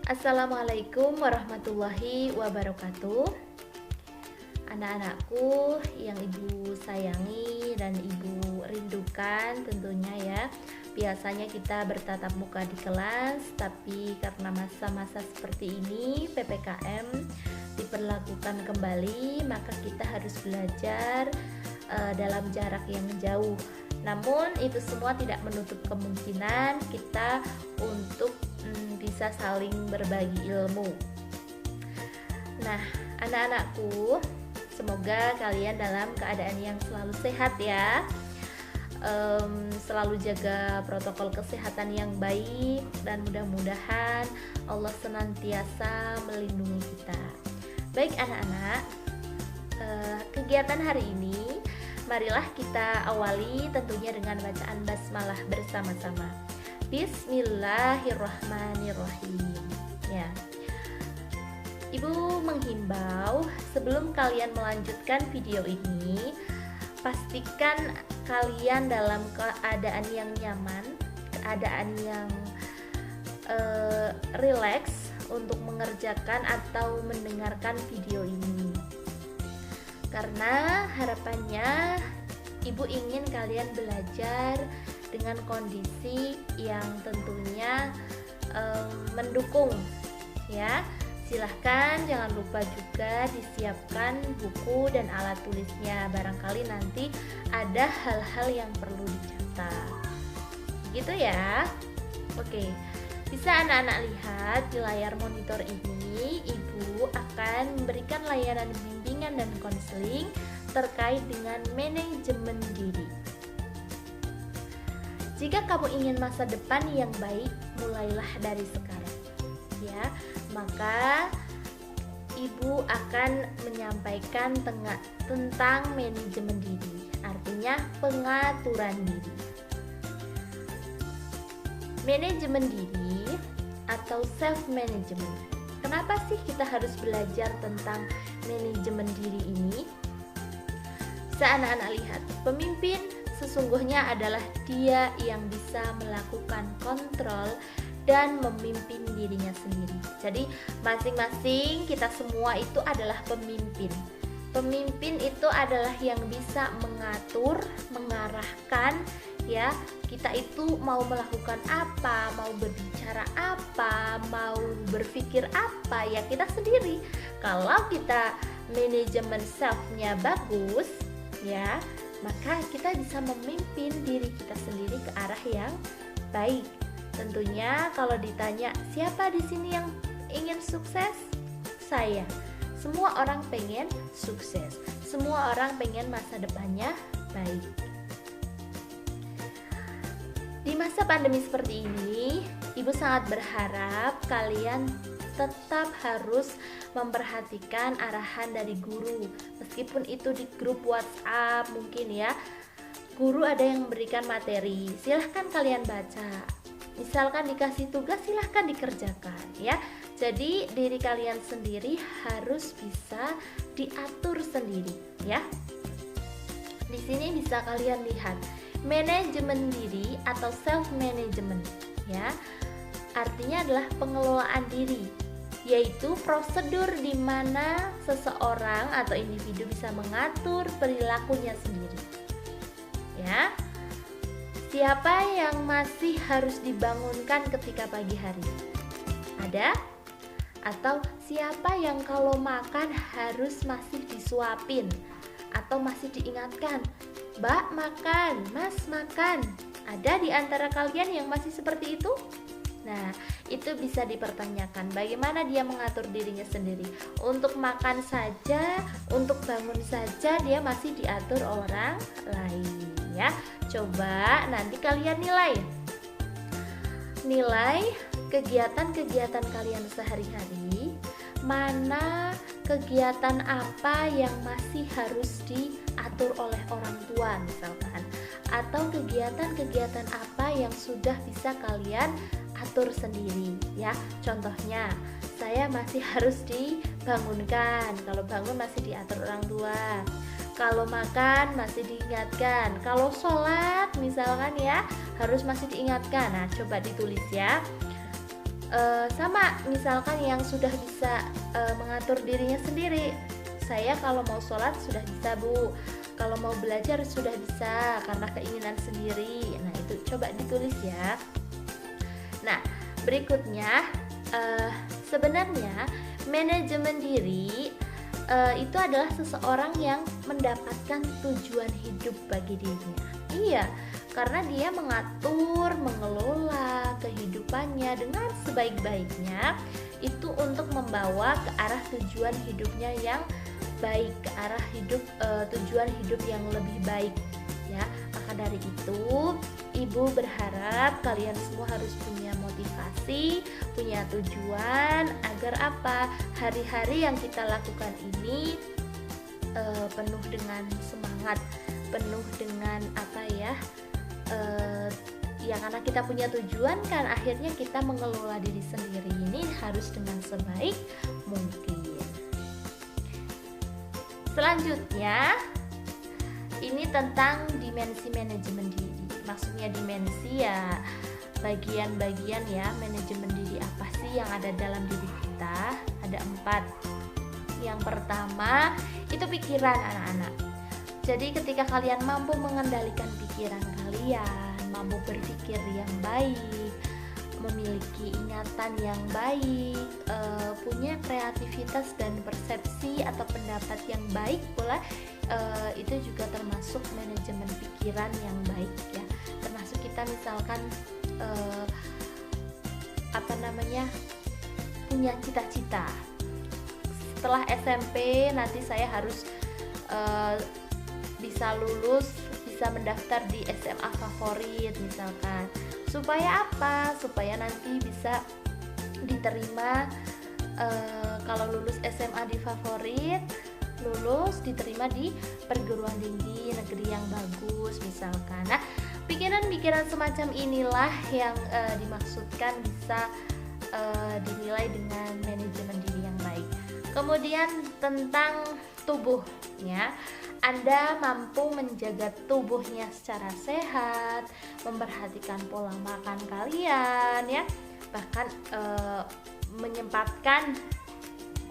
Assalamualaikum warahmatullahi wabarakatuh. Anak-anakku yang ibu sayangi dan ibu rindukan tentunya ya. Biasanya kita bertatap muka di kelas, tapi karena masa-masa seperti ini PPKM diberlakukan kembali, maka kita harus belajar dalam jarak yang jauh. Namun itu semua tidak menutup kemungkinan kita untuk bisa saling berbagi ilmu. Nah, anak-anakku, semoga kalian dalam keadaan yang selalu sehat ya. Selalu jaga protokol kesehatan yang baik, dan mudah-mudahan Allah senantiasa melindungi kita. Baik anak-anak, kegiatan hari ini marilah kita awali tentunya dengan bacaan basmalah bersama-sama. Bismillahirrahmanirrahim. Ya. Ibu menghimbau sebelum kalian melanjutkan video ini, pastikan kalian dalam keadaan yang nyaman, keadaan yang rileks untuk mengerjakan atau mendengarkan video ini. Karena harapannya ibu ingin kalian belajar dengan kondisi yang tentunya mendukung ya. Silahkan jangan lupa juga disiapkan buku dan alat tulisnya, barangkali nanti ada hal-hal yang perlu dicatat gitu ya. Oke, bisa anak-anak lihat di layar monitor ini, ibu akan memberikan layanan bimbingan dan konseling terkait dengan manajemen diri. Jika kamu ingin masa depan yang baik, mulailah dari sekarang ya. Maka ibu akan menyampaikan tentang manajemen diri, artinya pengaturan diri. Manajemen diri atau self management. Kenapa sih kita harus belajar tentang manajemen diri ini? Bisa anak-anak lihat, pemimpin sesungguhnya adalah dia yang bisa melakukan kontrol dan memimpin dirinya sendiri. Jadi masing-masing kita semua itu adalah pemimpin. Pemimpin itu adalah yang bisa mengatur, mengarahkan ya. Kita itu mau melakukan apa, mau berbicara apa, mau berpikir apa, ya kita sendiri. Kalau kita manajemen self-nya bagus ya, maka kita bisa memimpin diri kita sendiri ke arah yang baik. Tentunya kalau ditanya siapa di sini yang ingin sukses? Saya. Semua orang pengen sukses. Semua orang pengen masa depannya baik. Di masa pandemi seperti ini, ibu sangat berharap kalian tetap harus memperhatikan arahan dari guru. Meskipun itu di grup WhatsApp mungkin ya, guru ada yang memberikan materi, silahkan kalian baca. Misalkan dikasih tugas, silahkan dikerjakan ya. Jadi diri kalian sendiri harus bisa diatur sendiri ya. Di sini bisa kalian lihat manajemen diri atau self management ya. Artinya adalah pengelolaan diri, yaitu prosedur di mana seseorang atau individu bisa mengatur perilakunya sendiri. Ya. Siapa yang masih harus dibangunkan ketika pagi hari? Ada? Atau siapa yang kalau makan harus masih disuapin atau masih diingatkan, "Mbak makan, Mas makan"? Ada di antara kalian yang masih seperti itu? Nah, itu bisa dipertanyakan bagaimana dia mengatur dirinya sendiri. Untuk makan saja, untuk bangun saja dia masih diatur orang lain ya. Coba nanti kalian nilai kegiatan-kegiatan kalian sehari-hari, mana kegiatan apa yang masih harus diatur oleh orang tua misalkan, atau kegiatan-kegiatan apa yang sudah bisa kalian atur sendiri ya. Contohnya, saya masih harus dibangunkan, kalau bangun masih diatur orang tua. Kalau makan masih diingatkan, kalau sholat misalkan ya harus masih diingatkan. Nah, coba ditulis ya. Sama misalkan yang sudah bisa mengatur dirinya sendiri, saya kalau mau sholat sudah bisa Bu, kalau mau belajar sudah bisa karena keinginan sendiri. Nah itu coba ditulis ya. Nah berikutnya, sebenarnya manajemen diri itu adalah seseorang yang mendapatkan tujuan hidup bagi dirinya. Iya, karena dia mengatur, mengelola kehidupannya dengan sebaik-baiknya itu untuk membawa ke arah tujuan hidupnya yang baik, ke arah tujuan hidup yang lebih baik ya. Maka dari itu ibu berharap kalian semua harus punya motivasi, punya tujuan agar apa, hari-hari yang kita lakukan ini penuh dengan semangat, penuh dengan apa ya, ya karena kita punya tujuan kan, akhirnya kita mengelola diri sendiri ini harus dengan sebaik mungkin. Selanjutnya ini tentang dimensi manajemen diri. Maksudnya dimensi ya bagian-bagian ya manajemen diri apa sih yang ada dalam diri kita. Ada 4. Yang pertama itu pikiran anak-anak. Jadi ketika kalian mampu mengendalikan pikiran kalian, mampu berpikir yang baik, memiliki ingatan yang baik, punya kreativitas dan persepsi atau pendapat yang baik pula, itu juga termasuk manajemen pikiran yang baik ya. Termasuk kita misalkan punya cita-cita setelah SMP nanti saya harus bisa lulus, bisa mendaftar di SMA favorit misalkan. Supaya apa? Supaya nanti bisa diterima, kalau lulus SMA di favorit, lulus diterima di perguruan tinggi negeri yang bagus misalkan. Nah, pikiran-pikiran semacam inilah yang dimaksudkan bisa dinilai dengan manajemen diri yang baik. Kemudian tentang tubuhnya, Anda mampu menjaga tubuhnya secara sehat, memperhatikan pola makan kalian ya, bahkan menyempatkan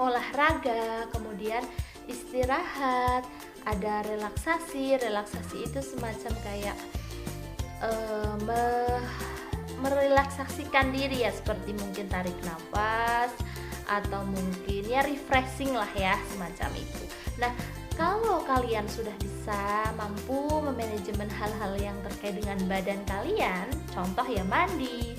olahraga, kemudian istirahat, ada relaksasi itu semacam kayak merelaksasikan diri ya, seperti mungkin tarik nafas atau mungkin ya refreshing lah ya, semacam itu. Nah, kalau kalian sudah bisa mampu memanajemen hal-hal yang terkait dengan badan kalian, contoh ya mandi,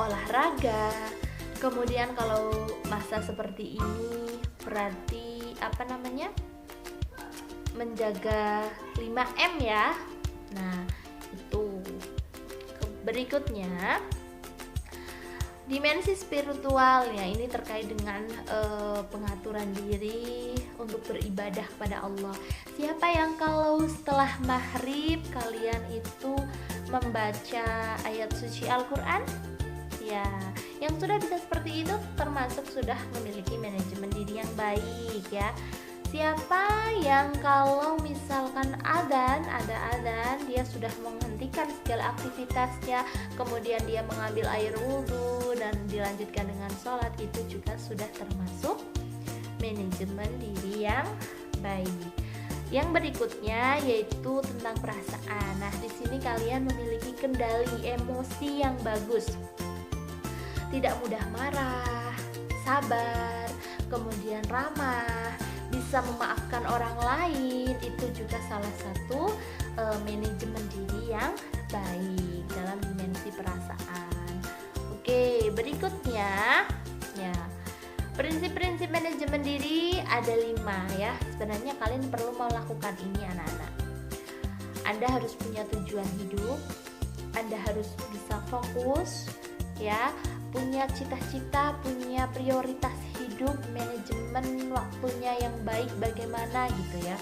olahraga, kemudian kalau masa seperti ini berarti menjaga 5M ya. Nah, itu. Berikutnya dimensi spiritual ya, ini terkait dengan pengaturan diri untuk beribadah kepada Allah. Siapa yang kalau setelah maghrib kalian itu membaca ayat suci Al-Quran ya, yang sudah bisa seperti itu termasuk sudah memiliki manajemen diri yang baik ya. Siapa yang kalau misalkan ada adzan, dia sudah menghentikan segala aktivitasnya, kemudian dia mengambil air wudhu dan dilanjutkan dengan sholat, itu juga sudah termasuk manajemen diri yang baik. Yang berikutnya yaitu tentang perasaan. Nah, di sini kalian memiliki kendali emosi yang bagus, tidak mudah marah, sabar, kemudian ramah, bisa memaafkan orang lain, itu juga salah satu manajemen diri yang baik dalam dimensi perasaan. Oke, berikutnya ya, prinsip-prinsip manajemen diri ada 5 ya. Sebenarnya kalian perlu melakukan ini anak-anak. Anda harus punya tujuan hidup, Anda harus bisa fokus ya, punya cita-cita, punya prioritas hidup, manajemen waktunya yang baik bagaimana gitu ya.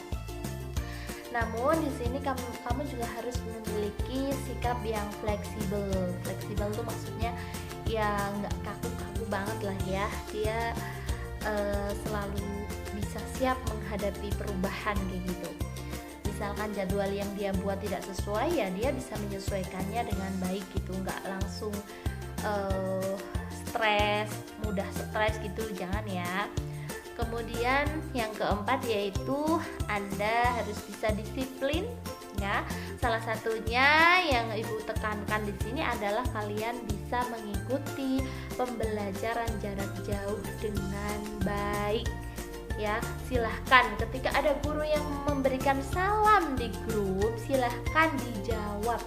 Namun di sini kamu juga harus memiliki sikap yang fleksibel. Fleksibel tuh maksudnya ya nggak kaku-kaku banget lah ya. Dia selalu bisa siap menghadapi perubahan kayak gitu. Misalkan jadwal yang dia buat tidak sesuai ya, dia bisa menyesuaikannya dengan baik gitu, nggak langsung mudah stres gitu, jangan ya. Kemudian yang keempat yaitu Anda harus bisa disiplin ya. Salah satunya yang Ibu tekankan di sini adalah kalian bisa mengikuti pembelajaran jarak jauh dengan baik. Ya, silahkan ketika ada guru yang memberikan salam di grup, silahkan dijawab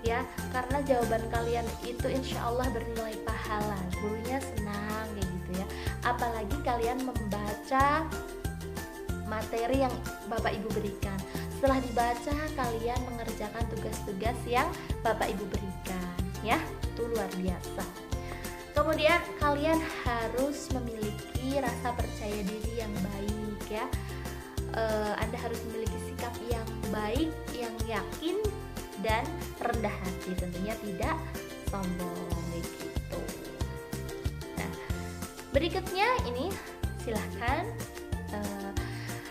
ya, karena jawaban kalian itu insya Allah bernilai pahala, gurunya senang kayak gitu ya. Apalagi kalian membaca materi yang Bapak Ibu berikan, setelah dibaca kalian mengerjakan tugas-tugas yang Bapak Ibu berikan ya, itu luar biasa. Kemudian kalian harus memiliki rasa percaya diri yang baik ya. Anda harus memiliki sikap yang baik, yang yakin dan rendah hati, tentunya tidak sombong gitu. Nah, berikutnya ini silahkan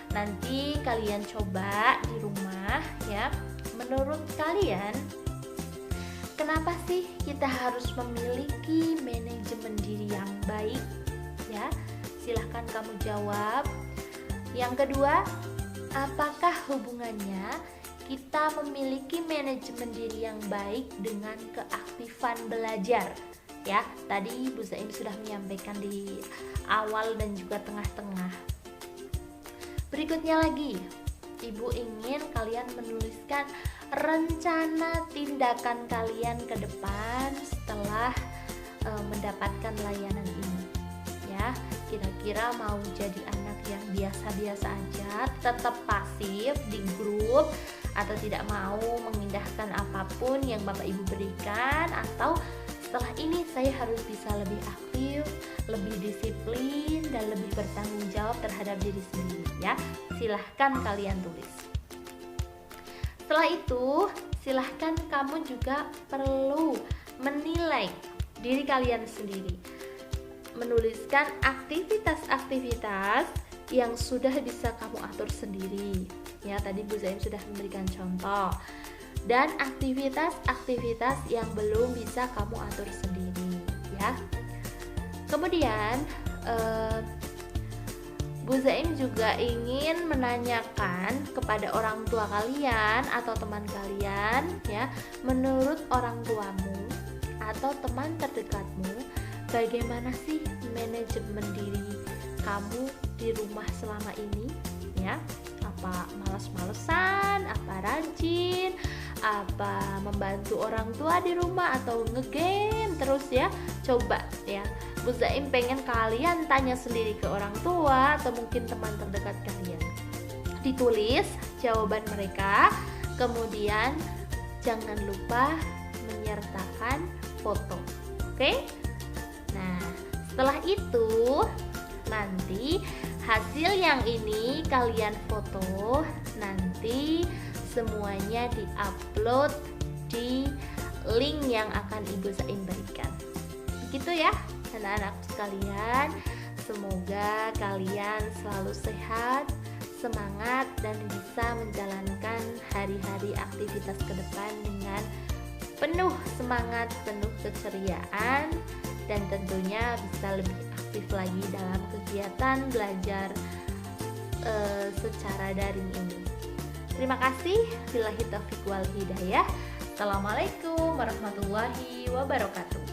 nanti kalian coba di rumah ya. Menurut kalian, kenapa sih kita harus memiliki manajemen diri yang baik? Ya, silahkan kamu jawab. Yang kedua, apakah hubungannya kita memiliki manajemen diri yang baik dengan keaktifan belajar? Ya, tadi Bu Zaim sudah menyampaikan di awal dan juga tengah-tengah. Berikutnya lagi, Ibu ingin kalian menuliskan rencana tindakan kalian ke depan setelah mendapatkan layanan ini ya. Kira-kira mau jadi anak yang biasa-biasa aja, tetap pasif di grup, atau tidak mau mengindahkan apapun yang Bapak Ibu berikan, atau setelah ini saya harus bisa lebih aktif, lebih disiplin, dan lebih bertanggung jawab terhadap diri sendiri ya. Silahkan kalian tulis. Setelah itu, silahkan kamu juga perlu menilai diri kalian sendiri. Menuliskan aktivitas-aktivitas yang sudah bisa kamu atur sendiri. Ya, tadi Bu Zaim sudah memberikan contoh. Dan aktivitas-aktivitas yang belum bisa kamu atur sendiri, ya. Kemudian, Bu Zaim juga ingin menanyakan kepada orang tua kalian atau teman kalian ya, menurut orang tuamu atau teman terdekatmu, bagaimana sih manajemen diri kamu di rumah selama ini ya? Apa malas-malesan, apa rajin, apa membantu orang tua di rumah, atau ngegame terus ya? Coba ya, Bu Zaim pengen kalian tanya sendiri ke orang tua atau mungkin teman terdekat kalian. Ditulis jawaban mereka, kemudian jangan lupa menyertakan foto. Oke? Nah, setelah itu nanti hasil yang ini kalian foto, nanti semuanya diupload di link yang akan Ibu Zaim berikan. Begitu ya anak-anak sekalian, semoga kalian selalu sehat, semangat, dan bisa menjalankan hari-hari aktivitas ke depan dengan penuh semangat, penuh keceriaan, dan tentunya bisa lebih aktif lagi dalam kegiatan belajar secara daring ini. Terima kasih. Billahi taufiq wal hidayah. Assalamualaikum warahmatullahi wabarakatuh.